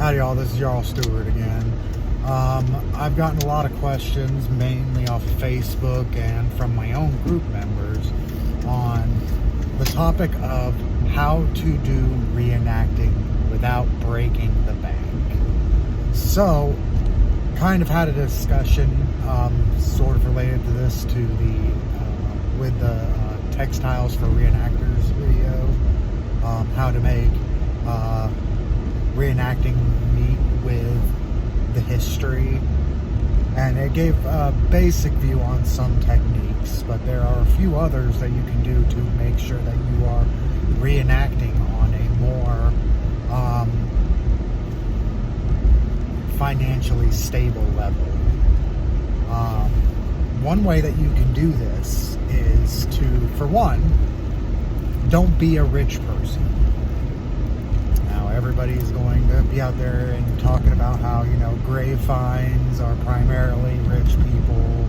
Howdy y'all, this is Jarls again. I've gotten a lot of questions, mainly off of Facebook and from my own group members, on the topic of how to do reenacting without breaking the bank. So, kind of had a discussion, sort of related to this, with the textiles for reenactors video, how to make reenacting meet with the history, and it gave a basic view on some techniques, but there are a few others that you can do to make sure that you are reenacting on a more financially stable level. One way that you can do this is to, for one, don't be a rich person. Now, everybody's going to be out there and talking about how, grave finds are primarily rich people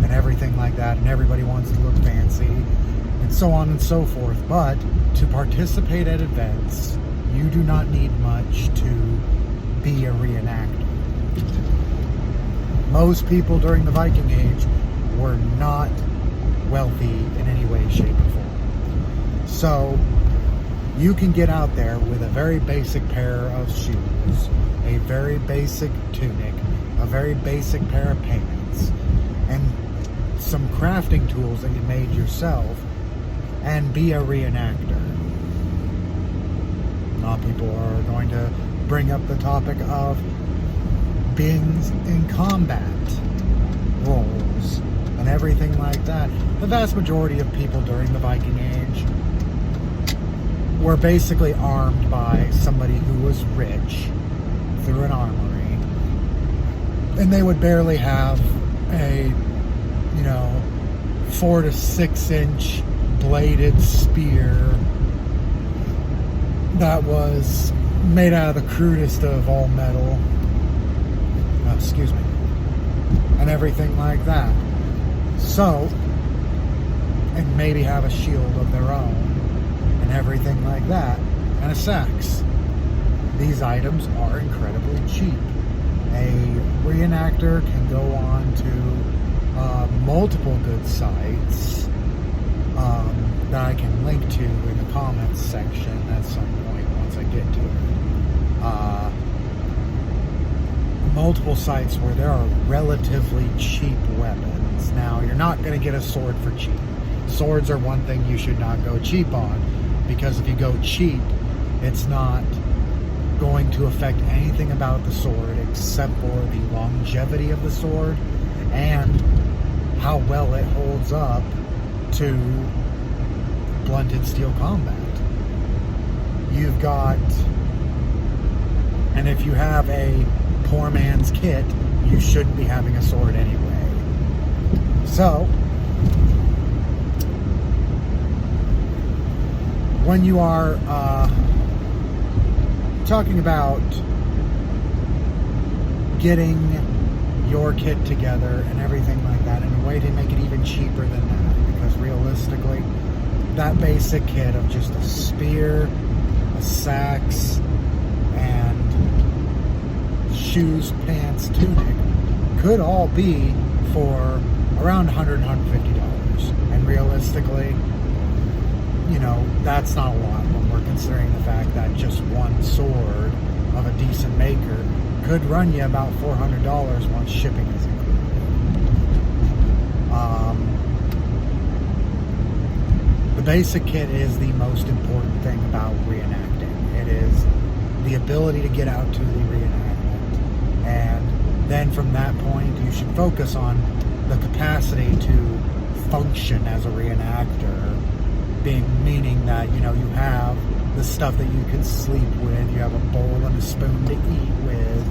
and everything like that, and everybody wants to look fancy, and so on and so forth. But to participate at events, you do not need much to be a reenactor. Most people during the Viking Age were not wealthy in any way, shape, or form. So you can get out there with a very basic pair of shoes, a very basic tunic, a very basic pair of pants, and some crafting tools that you made yourself, and be a reenactor. A lot of people are going to bring up the topic of being in combat roles and everything like that. The vast majority of people during the Viking Age were basically armed by somebody who was rich through an armory, and they would barely have a 4 to 6 inch bladed spear that was made out of the crudest of all metal, and everything like that. So, and maybe have a shield of their own and everything like that, and a sex. These items are incredibly cheap. A reenactor can go on to multiple good sites that I can link to in the comments section at some point once I get to it. Multiple sites where there are relatively cheap weapons. Now, you're not going to get a sword for cheap. Swords are one thing you should not go cheap on, because if you go cheap, it's not going to affect anything about the sword except for the longevity of the sword and how well it holds up to blunted steel combat. You've got, and if you have a poor man's kit, you shouldn't be having a sword anyway. So, when you are talking about getting your kit together and everything like that, and a way to make it even cheaper than that, because realistically, that basic kit of just a spear, a sax, and shoes, pants, tunic could all be for around $100, $150. And realistically, that's not a lot when we're considering the fact that just one sword of a decent maker could run you about $400 once shipping is included. The basic kit is the most important thing about reenacting. It is the ability to get out to the reenactment, and then from that point you should focus on the capacity to function as a reenactor, meaning that you have the stuff that you can sleep with, you have a bowl and a spoon to eat with,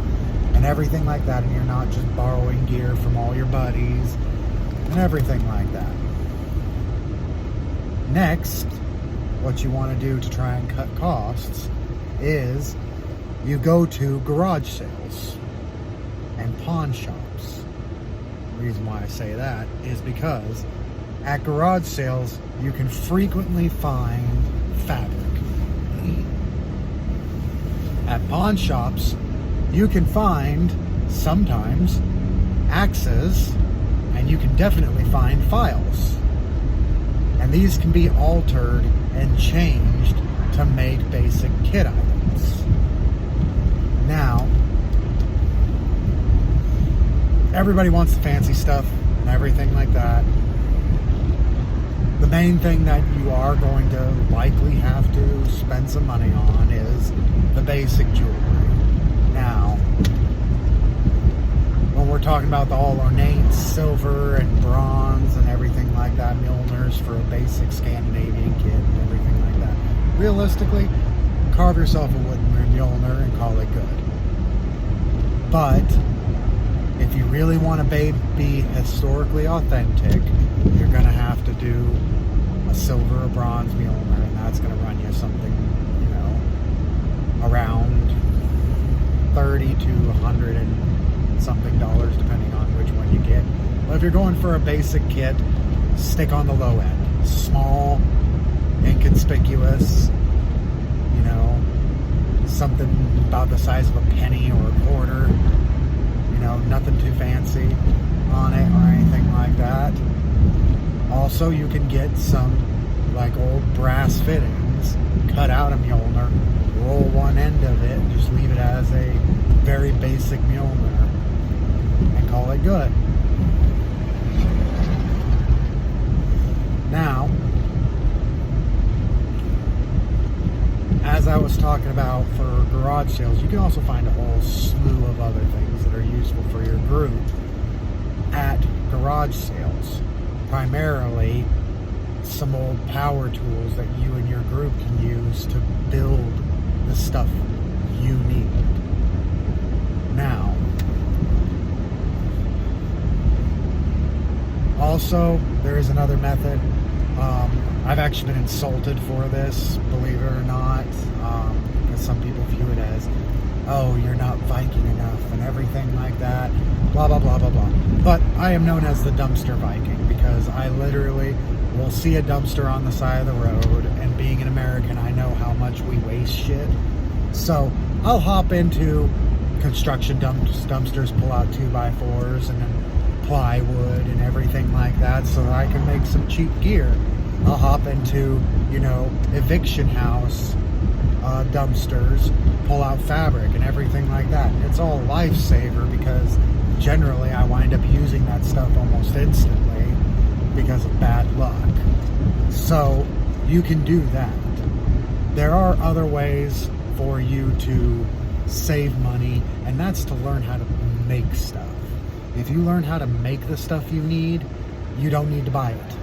and everything like that, and you're not just borrowing gear from all your buddies and everything like that. Next, what you want to do to try and cut costs is you go to garage sales and pawn shops. The reason why I say that is because at garage sales you can frequently find fabric. At pawn shops you can find sometimes axes, and you can definitely find files. And these can be altered and changed to make basic kit items. Now, everybody wants the fancy stuff and everything like that. The main thing that you are going to likely have to spend some money on is the basic jewelry. Now, when we're talking about the all ornate silver and bronze and everything like that, Milners for a basic Scandinavian kit and everything like that, realistically, carve yourself a wooden Mjolnir and call it good. But if you really want to be historically authentic, you're going to have to do a silver or bronze Mjolnir, and that's going to run you something, you know, around 30 to 100 and something dollars, depending on which one you get. But if you're going for a basic kit, stick on the low end. Small, inconspicuous, you know, something about the size of a penny or a quarter. You know, nothing too fancy on it or anything like that. Also, you can get some like old brass fittings, cut out a Mjolnir, roll one end of it, and just leave it as a very basic Mjolnir and call it good. Now, as I was talking about for garage sales, you can also find a whole slew of other things that are useful for your group at garage sales. Primarily, some old power tools that you and your group can use to build the stuff you need. Now, also, there is another method. I've actually been insulted for this, believe it or not, because some people view it as, oh, you're not Viking enough and everything like that, blah, blah, blah, blah, blah. But I am known as the dumpster Viking because I literally will see a dumpster on the side of the road, and being an American, I know how much we waste shit. So I'll hop into construction dumpsters, pull out 2x4s and then plywood and everything like that so that I can make some cheap gear. I'll hop into, you know, eviction house dumpsters, pull out fabric and everything like that. It's all a lifesaver because generally I wind up using that stuff almost instantly because of bad luck. So you can do that. There are other ways for you to save money, and that's to learn how to make stuff. If you learn how to make the stuff you need, you don't need to buy it.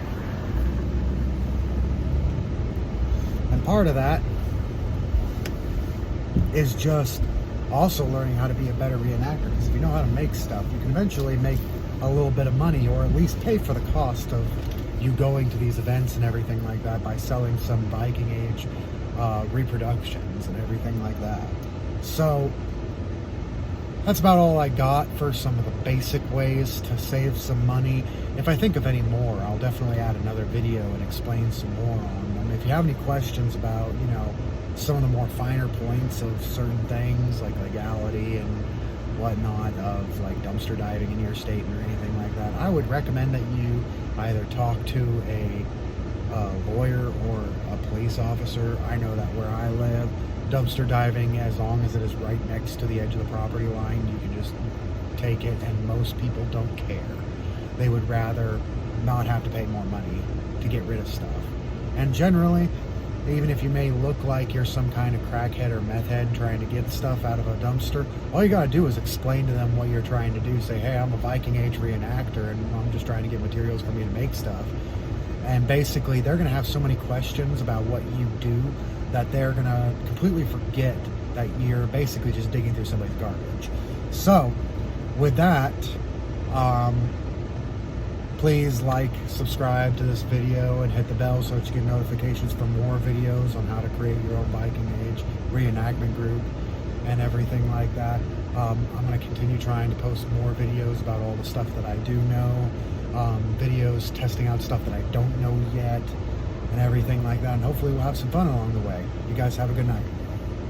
And part of that is just also learning how to be a better reenactor, because if you know how to make stuff, you can eventually make a little bit of money, or at least pay for the cost of you going to these events and everything like that by selling some Viking Age reproductions and everything like that. So that's about all I got for some of the basic ways to save some money. If I think of any more, I'll definitely add another video and explain some more on them. If you have any questions about, you know, some of the more finer points of certain things like legality and whatnot of like dumpster diving in your state or anything like that, I would recommend that you either talk to a lawyer or a police officer. I know that where I live, dumpster diving, as long as it is right next to the edge of the property line, you can just take it, and most people don't care. They would rather not have to pay more money to get rid of stuff. And generally, even if you may look like you're some kind of crackhead or meth head trying to get stuff out of a dumpster, all you gotta do is explain to them what you're trying to do. Say, hey, I'm a Viking Age reenactor and I'm just trying to get materials for me to make stuff. And basically, they're gonna have so many questions about what you do that they're gonna completely forget that you're basically just digging through somebody's garbage. So, with that, please like, subscribe to this video, and hit the bell so that you get notifications for more videos on how to create your own Viking Age reenactment group and everything like that. I'm going to continue trying to post more videos about all the stuff that I do know, videos testing out stuff that I don't know yet, and everything like that. And hopefully we'll have some fun along the way. You guys have a good night.